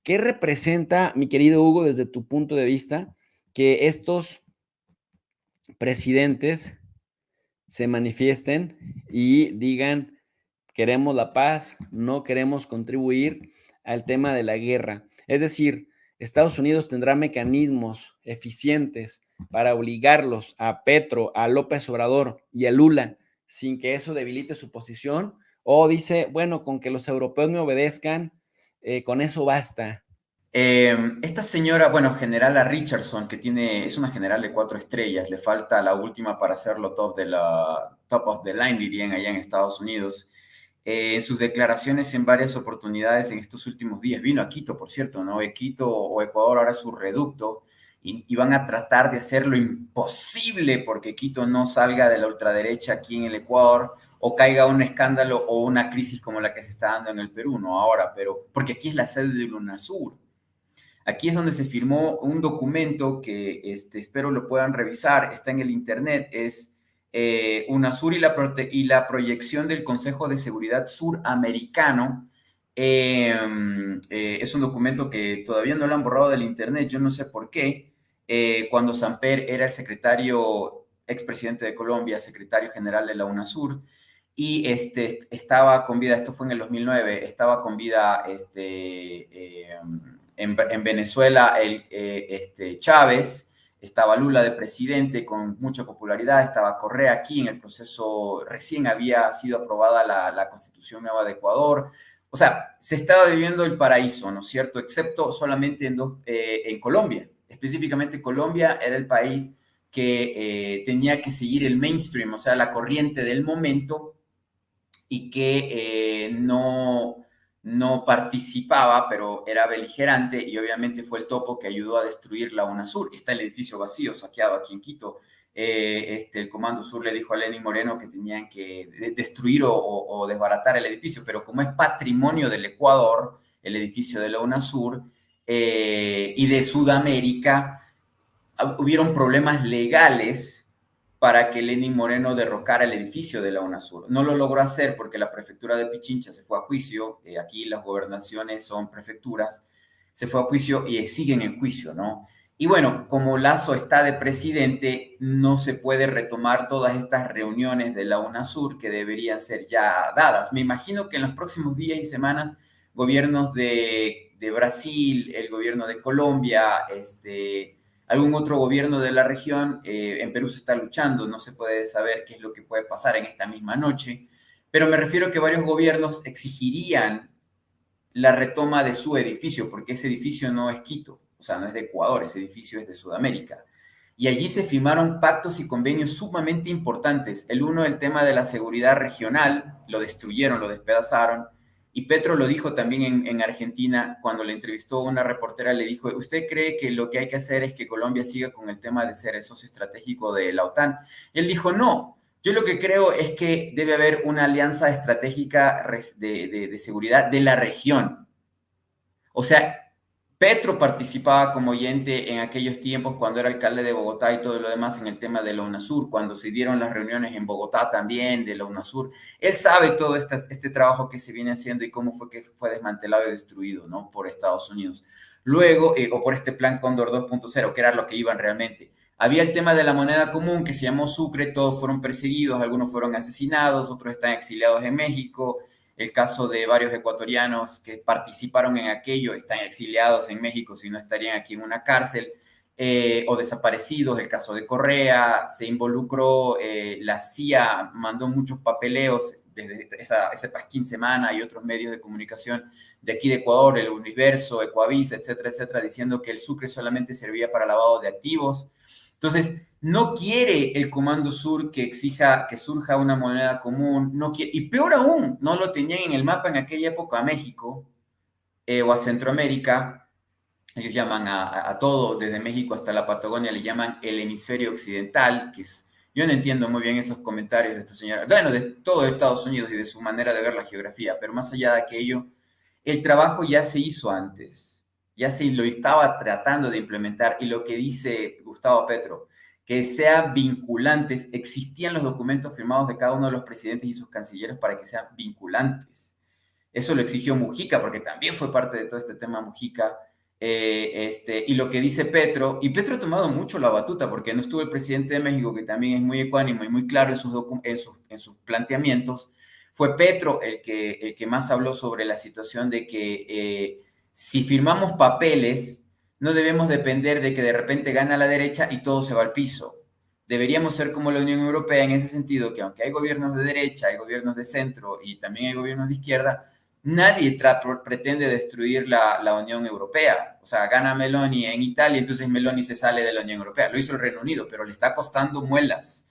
¿Qué representa, mi querido Hugo, desde tu punto de vista, que estos presidentes se manifiesten y digan: "Queremos la paz, no queremos contribuir al tema de la guerra"? Es decir, Estados Unidos tendrá mecanismos eficientes para obligarlos a Petro, a López Obrador y a Lula, sin que eso debilite su posición, o dice: "Bueno, con que los europeos me obedezcan, con eso basta". Esta señora, bueno, generala Richardson, es una general de 4 estrellas, le falta la última para hacerlo top of the line, dirían allá en Estados Unidos. En sus declaraciones en varias oportunidades en estos últimos días, vino a Quito, por cierto, ¿no? Quito o Ecuador ahora es su reducto y van a tratar de hacer lo imposible porque Quito no salga de la ultraderecha aquí en el Ecuador o caiga un escándalo o una crisis como la que se está dando en el Perú, ¿no? Ahora, pero porque aquí es la sede de UNASUR. Aquí es donde se firmó un documento que espero lo puedan revisar, está en el internet, es UNASUR y la proyección del Consejo de Seguridad Suramericano. Es un documento que todavía no lo han borrado del internet, yo no sé por qué. Cuando Samper era el secretario, expresidente de Colombia, secretario general de la UNASUR, y estaba con vida, esto fue en el 2009, estaba con vida en Venezuela Chávez, estaba Lula de presidente con mucha popularidad, estaba Correa aquí en el proceso, recién había sido aprobada la constitución nueva de Ecuador. O sea, se estaba viviendo el paraíso, ¿no es cierto? Excepto solamente en Colombia. Específicamente Colombia era el país que tenía que seguir el mainstream, o sea, la corriente del momento y que no participaba, pero era beligerante y obviamente fue el topo que ayudó a destruir la UNASUR. Está el edificio vacío, saqueado aquí en Quito. El Comando Sur le dijo a Lenín Moreno que tenían que destruir o desbaratar el edificio, pero como es patrimonio del Ecuador, el edificio de la UNASUR y de Sudamérica, hubieron problemas legales para que Lenín Moreno derrocara el edificio de la UNASUR. No lo logró hacer porque la prefectura de Pichincha se fue a juicio, aquí las gobernaciones son prefecturas, se fue a juicio y siguen en juicio, ¿no? Y bueno, como Lazo está de presidente, no se puede retomar todas estas reuniones de la UNASUR que deberían ser ya dadas. Me imagino que en los próximos días y semanas, gobiernos de Brasil, el gobierno de Colombia, algún otro gobierno de la región. En Perú se está luchando, no se puede saber qué es lo que puede pasar en esta misma noche, pero me refiero a que varios gobiernos exigirían la retoma de su edificio, porque ese edificio no es Quito, o sea, no es de Ecuador, ese edificio es de Sudamérica. Y allí se firmaron pactos y convenios sumamente importantes. El uno, el tema de la seguridad regional, lo destruyeron, lo despedazaron. Y Petro lo dijo también en Argentina, cuando le entrevistó una reportera, le dijo: ¿usted cree que lo que hay que hacer es que Colombia siga con el tema de ser el socio estratégico de la OTAN? Y él dijo: no, yo lo que creo es que debe haber una alianza estratégica de seguridad de la región. O sea, Petro participaba como oyente en aquellos tiempos cuando era alcalde de Bogotá y todo lo demás en el tema de la UNASUR, cuando se dieron las reuniones en Bogotá también de la UNASUR. Él sabe todo este trabajo que se viene haciendo y cómo fue que fue desmantelado y destruido, ¿no? Por Estados Unidos. Luego, o por este plan Cóndor 2.0, que era lo que iban realmente. Había el tema de la moneda común que se llamó Sucre, todos fueron perseguidos, algunos fueron asesinados, otros están exiliados en México. El caso de varios ecuatorianos que participaron en aquello están exiliados en México, si no estarían aquí en una cárcel, o desaparecidos. El caso de Correa, se involucró, la CIA mandó muchos papeleos desde esa Pasquín Semana y otros medios de comunicación de aquí de Ecuador, el Universo, Ecoavisa, etcétera, diciendo que el Sucre solamente servía para lavado de activos. Entonces, no quiere el Comando Sur que exija que surja una moneda común, no quiere, y peor aún, no lo tenían en el mapa en aquella época a México o a Centroamérica. Ellos llaman a todo, desde México hasta la Patagonia, le llaman el hemisferio occidental, que es, yo no entiendo muy bien esos comentarios de esta señora, bueno, de todo Estados Unidos y de su manera de ver la geografía, pero más allá de aquello, el trabajo ya se hizo antes, ya se lo estaba tratando de implementar, y lo que dice Gustavo Petro, que sean vinculantes, existían los documentos firmados de cada uno de los presidentes y sus cancilleres para que sean vinculantes. Eso lo exigió Mujica, porque también fue parte de todo este tema Mujica. Y lo que dice Petro, y Petro ha tomado mucho la batuta, porque no estuvo el presidente de México, que también es muy ecuánimo y muy claro en sus planteamientos. Fue Petro el que más habló sobre la situación de que si firmamos papeles, no debemos depender de que de repente gana la derecha y todo se va al piso. Deberíamos ser como la Unión Europea en ese sentido, que aunque hay gobiernos de derecha, hay gobiernos de centro y también hay gobiernos de izquierda, nadie pretende destruir la Unión Europea. O sea, gana Meloni en Italia, entonces Meloni se sale de la Unión Europea. Lo hizo el Reino Unido, pero le está costando muelas,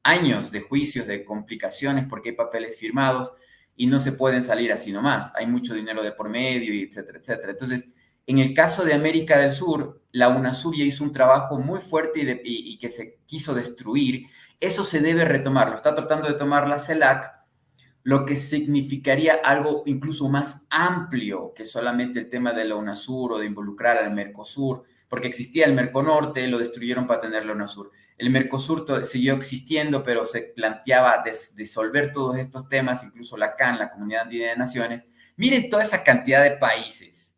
años de juicios, de complicaciones, porque hay papeles firmados y no se pueden salir así nomás. Hay mucho dinero de por medio, y etcétera, etcétera. Entonces, en el caso de América del Sur, la UNASUR ya hizo un trabajo muy fuerte y que se quiso destruir. Eso se debe retomar. Lo está tratando de tomar la CELAC, lo que significaría algo incluso más amplio que solamente el tema de la UNASUR o de involucrar al Mercosur, porque existía el Merconorte, lo destruyeron para tener la UNASUR. El Mercosur siguió existiendo, pero se planteaba disolver todos estos temas, incluso la CAN, la Comunidad Andina de Naciones. Miren toda esa cantidad de países.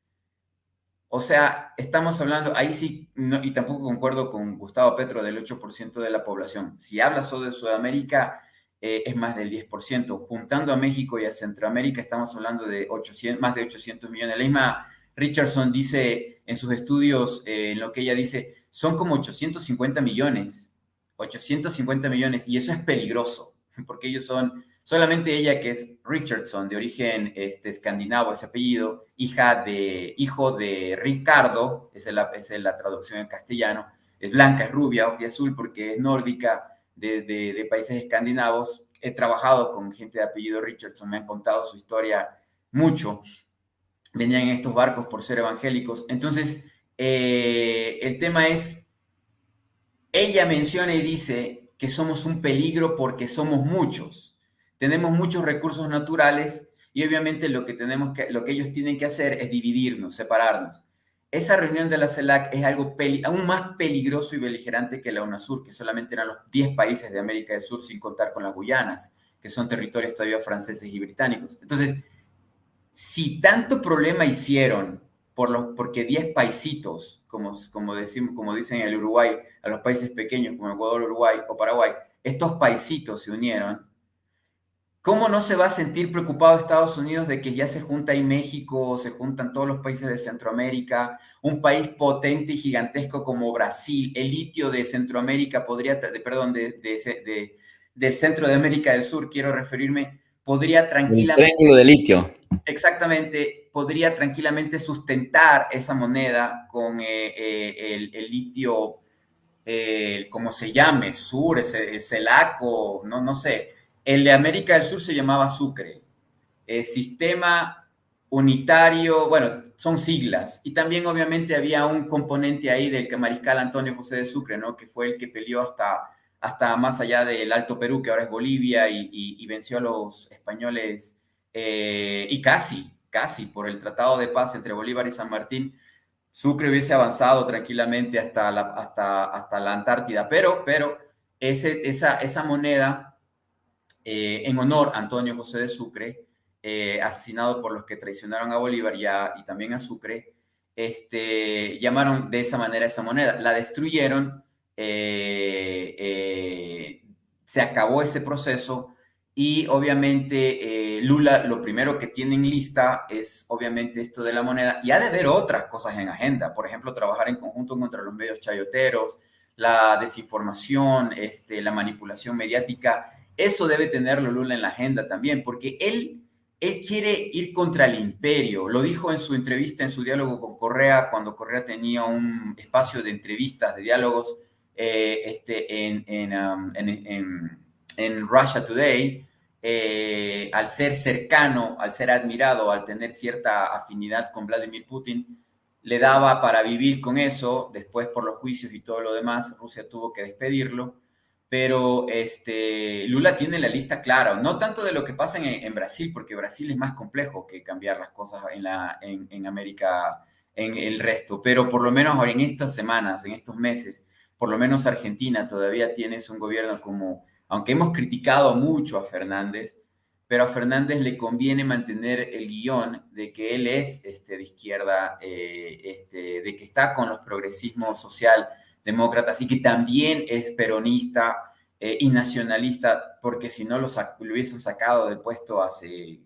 O sea, estamos hablando, ahí sí, no, y tampoco concuerdo con Gustavo Petro del 8% de la población. Si hablas solo de Sudamérica, es más del 10%. Juntando a México y a Centroamérica, estamos hablando de más de 800 millones. La misma Richardson dice en sus estudios, en lo que ella dice, son como 850 millones. 850 millones, y eso es peligroso, porque ellos son solamente ella, que es Richardson, de origen escandinavo, ese apellido, hijo de Ricardo, esa es la traducción en castellano, es blanca, es rubia, ojo y azul, porque es nórdica, de países escandinavos. He trabajado con gente de apellido Richardson, me han contado su historia mucho. Venían en estos barcos por ser evangélicos. Entonces, el tema es, ella menciona y dice que somos un peligro porque somos muchos. Tenemos muchos recursos naturales y obviamente lo que ellos tienen que hacer es dividirnos, separarnos. Esa reunión de la CELAC es algo aún más peligroso y beligerante que la UNASUR, que solamente eran los 10 países de América del Sur, sin contar con las Guyanas, que son territorios todavía franceses y británicos. Entonces, si tanto problema hicieron porque 10 paisitos, como dicen en el Uruguay, a los países pequeños como Ecuador, Uruguay o Paraguay, estos paisitos se unieron, ¿cómo no se va a sentir preocupado Estados Unidos de que ya se junta ahí México, se juntan todos los países de Centroamérica, un país potente y gigantesco como Brasil, el litio de Centroamérica podría, del centro de América del Sur, quiero referirme, podría El tranquilamente. triángulo de litio. Exactamente, podría tranquilamente sustentar esa moneda con el litio, como se llame, Sur, Celaco, no sé. El de América del Sur se llamaba Sucre. Sistema Unitario, bueno, son siglas. Y también obviamente había un componente ahí del mariscal Antonio José de Sucre, ¿no? Que fue el que peleó hasta más allá del Alto Perú, que ahora es Bolivia, y venció a los españoles, y casi por el Tratado de Paz entre Bolívar y San Martín, Sucre hubiese avanzado tranquilamente hasta la Antártida, pero esa moneda, en honor a Antonio José de Sucre, asesinado por los que traicionaron a Bolívar y también a Sucre, llamaron de esa manera esa moneda. La destruyeron, se acabó ese proceso y obviamente Lula lo primero que tiene en lista es obviamente esto de la moneda, y ha de haber otras cosas en agenda, por ejemplo, trabajar en conjunto contra los medios chayoteros, la desinformación, la manipulación mediática. Eso debe tenerlo Lula en la agenda también, porque él quiere ir contra el imperio. Lo dijo en su entrevista, en su diálogo con Correa, cuando Correa tenía un espacio de entrevistas, de diálogos, en Russia Today. Al ser cercano, al ser admirado, al tener cierta afinidad con Vladimir Putin, le daba para vivir con eso. Después, por los juicios y todo lo demás, Rusia tuvo que despedirlo. Pero Lula tiene la lista clara, no tanto de lo que pasa en Brasil, porque Brasil es más complejo que cambiar las cosas en América, en el resto, pero por lo menos ahora en estas semanas, en estos meses, por lo menos Argentina todavía tienes un gobierno como, aunque hemos criticado mucho a Fernández, pero a Fernández le conviene mantener el guión de que él es de izquierda, de que está con los progresismos socialdemócratas y que también es peronista y nacionalista, porque si no lo hubiesen sacado del puesto hace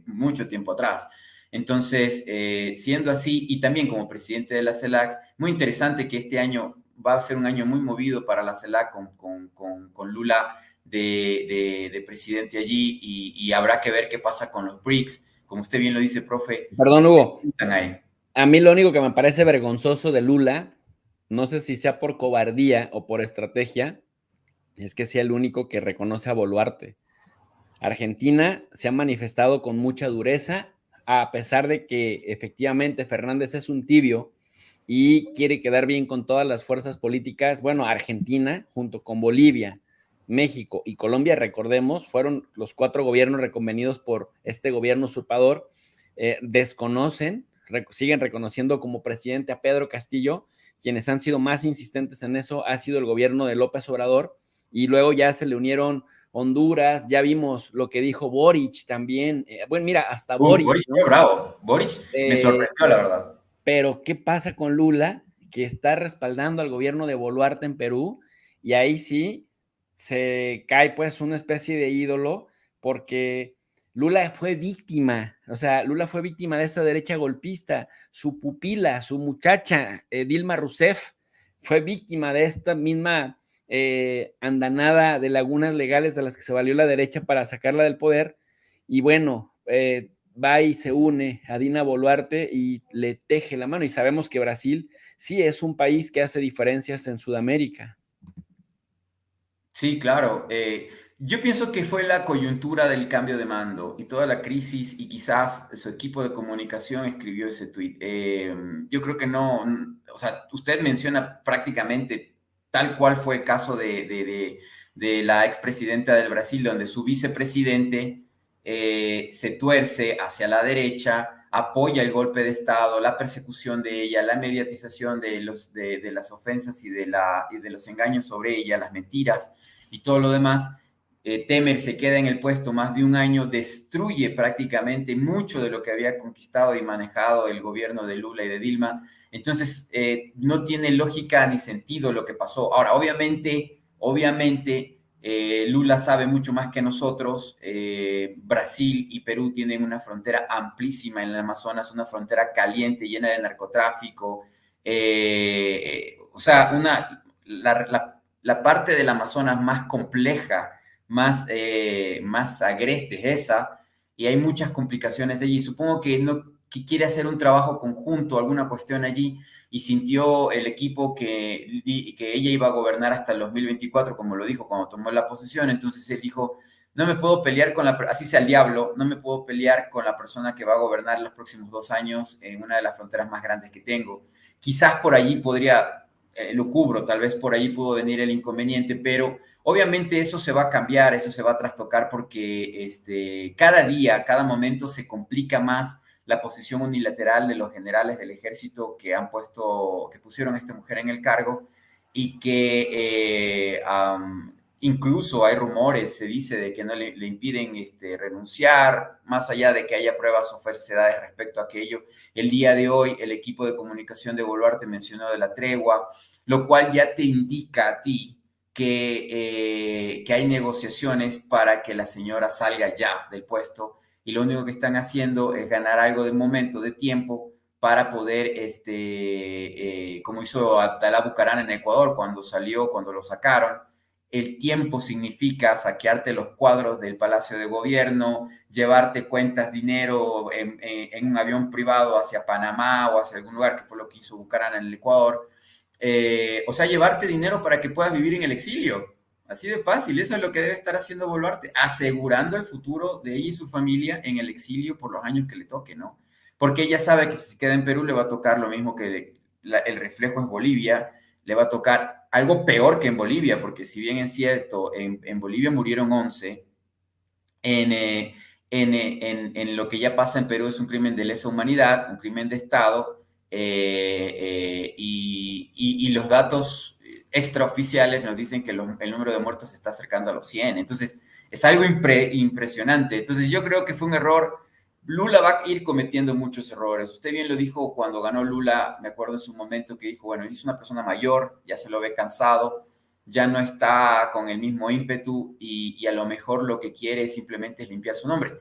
mucho tiempo atrás. Entonces, siendo así, y también como presidente de la CELAC, muy interesante que este año va a ser un año muy movido para la CELAC con Lula de presidente allí y habrá que ver qué pasa con los BRICS. Como usted bien lo dice, profe. Perdón, Hugo. Están ahí. A mí lo único que me parece vergonzoso de Lula, no sé si sea por cobardía o por estrategia, es que sea el único que reconoce a Boluarte. Argentina se ha manifestado con mucha dureza, a pesar de que efectivamente Fernández es un tibio y quiere quedar bien con todas las fuerzas políticas. Bueno, Argentina, junto con Bolivia, México y Colombia, recordemos, fueron los 4 gobiernos reconvenidos por este gobierno usurpador, desconocen, siguen reconociendo como presidente a Pedro Castillo. Quienes han sido más insistentes en eso ha sido el gobierno de López Obrador, y luego ya se le unieron Honduras, ya vimos lo que dijo Boric también. Bueno, mira, hasta Boric, Boric ¿no? fue bravo. Boric me sorprendió, la verdad. Pero, ¿qué pasa con Lula, que está respaldando al gobierno de Boluarte en Perú? Y ahí sí se cae pues una especie de ídolo, porque Lula fue víctima, o sea, Lula fue víctima de esa derecha golpista. Su pupila, su muchacha, Dilma Rousseff, fue víctima de esta misma andanada de lagunas legales de las que se valió la derecha para sacarla del poder. Y bueno, va y se une a Dina Boluarte y le teje la mano. Y sabemos que Brasil sí es un país que hace diferencias en Sudamérica. Sí, claro. Yo pienso que fue la coyuntura del cambio de mando y toda la crisis y quizás su equipo de comunicación escribió ese tuit. Yo creo que no, o sea, usted menciona prácticamente tal cual fue el caso de la expresidenta del Brasil, donde su vicepresidente se tuerce hacia la derecha, apoya el golpe de Estado, la persecución de ella, la mediatización de las ofensas y de los engaños sobre ella, las mentiras y todo lo demás. Temer se queda en el puesto más de un año, destruye prácticamente mucho de lo que había conquistado y manejado el gobierno de Lula y de Dilma. Entonces, no tiene lógica ni sentido lo que pasó. Ahora, obviamente, Lula sabe mucho más que nosotros. Brasil y Perú tienen una frontera amplísima en el Amazonas, una frontera caliente, llena de narcotráfico. O sea, la parte del Amazonas más compleja, más agreste es esa, y hay muchas complicaciones allí. Supongo que quiere hacer un trabajo conjunto, alguna cuestión allí, y sintió el equipo que ella iba a gobernar hasta el 2024, como lo dijo cuando tomó la posición. Entonces él dijo, no me puedo pelear así sea el diablo, no me puedo pelear con la persona que va a gobernar los próximos 2 años en una de las fronteras más grandes que tengo. Quizás por allí lo cubro, tal vez por ahí pudo venir el inconveniente, pero obviamente eso se va a cambiar, eso se va a trastocar porque cada día, cada momento se complica más la posición unilateral de los generales del ejército que pusieron a esta mujer en el cargo y que incluso hay rumores, se dice, de que no le impiden renunciar, más allá de que haya pruebas o falsedades respecto a aquello. El día de hoy, el equipo de comunicación de Boluarte mencionó de la tregua, lo cual ya te indica a ti que hay negociaciones para que la señora salga ya del puesto, y lo único que están haciendo es ganar algo de momento, de tiempo, para poder, como hizo Abdalá Bucaram en Ecuador cuando lo sacaron. El tiempo significa saquearte los cuadros del Palacio de Gobierno, llevarte cuentas, dinero en un avión privado hacia Panamá o hacia algún lugar, que fue lo que hizo Bucaram en el Ecuador. O sea, llevarte dinero para que puedas vivir en el exilio. Así de fácil, eso es lo que debe estar haciendo Boluarte, asegurando el futuro de ella y su familia en el exilio por los años que le toque, ¿no? Porque ella sabe que si se queda en Perú le va a tocar lo mismo que el reflejo es Bolivia, le va a tocar algo peor que en Bolivia, porque si bien es cierto, en Bolivia murieron 11, en lo que ya pasa en Perú es un crimen de lesa humanidad, un crimen de Estado, y los datos extraoficiales nos dicen que el número de muertos se está acercando a los 100. Entonces, Es algo impresionante. Entonces yo creo que fue un error. Lula va a ir cometiendo muchos errores. Usted bien lo dijo cuando ganó Lula, me acuerdo en su momento que dijo, bueno, es una persona mayor, ya se lo ve cansado, ya no está con el mismo ímpetu y a lo mejor lo que quiere simplemente es limpiar su nombre.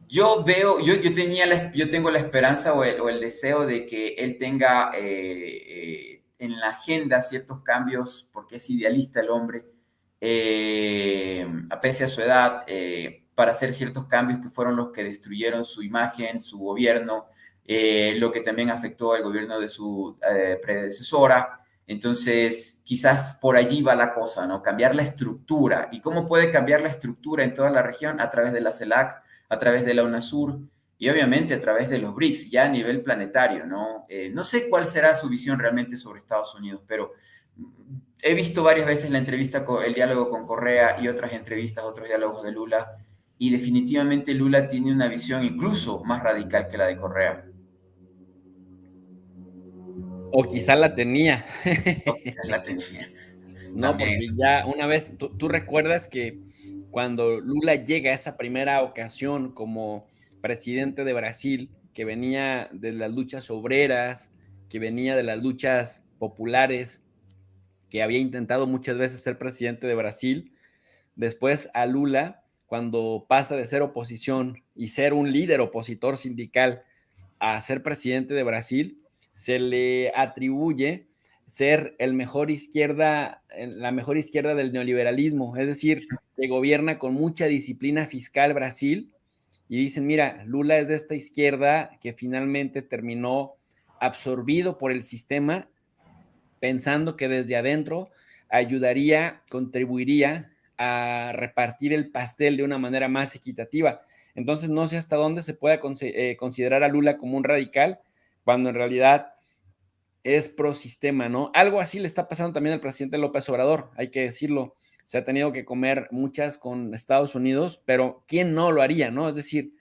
Yo veo, yo tengo la esperanza o el deseo de que él tenga en la agenda ciertos cambios, porque es idealista el hombre, a pese a su edad, para hacer ciertos cambios que fueron los que destruyeron su imagen, su gobierno, lo que también afectó al gobierno de su predecesora. Entonces, quizás por allí va la cosa, ¿no? Cambiar la estructura. ¿Y cómo puede cambiar la estructura en toda la región? A través de la CELAC, a través de la UNASUR y obviamente a través de los BRICS, ya a nivel planetario, ¿no? No sé cuál será su visión realmente sobre Estados Unidos, pero he visto varias veces la entrevista, el diálogo con Correa y otras entrevistas, otros diálogos de Lula, y definitivamente Lula tiene una visión incluso más radical que la de Correa. O quizá la tenía. O quizás la tenía. No, También porque eso ya una vez, tú recuerdas que cuando Lula llega a esa primera ocasión como presidente de Brasil, que venía de las luchas obreras, que venía de las luchas populares, que había intentado muchas veces ser presidente de Brasil, después a Lula, cuando pasa de ser oposición y ser un líder opositor sindical a ser presidente de Brasil, se le atribuye ser el mejor izquierda, la mejor izquierda del neoliberalismo, es decir, que gobierna con mucha disciplina fiscal Brasil, y dicen, mira, Lula es de esta izquierda que finalmente terminó absorbido por el sistema, pensando que desde adentro ayudaría, contribuiría a repartir el pastel de una manera más equitativa. Entonces, no sé hasta dónde se pueda considerar a Lula como un radical, cuando en realidad es pro sistema, ¿no? Algo así le está pasando también al presidente López Obrador, hay que decirlo. Se ha tenido que comer muchas con Estados Unidos, pero ¿quién no lo haría, no? Es decir,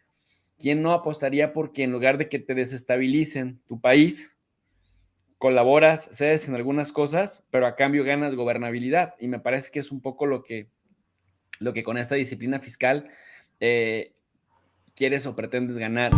¿quién no apostaría porque en lugar de que te desestabilicen tu país, colaboras, cedes en algunas cosas, pero a cambio ganas gobernabilidad? Y me parece que es un poco lo que con esta disciplina fiscal quieres o pretendes ganar.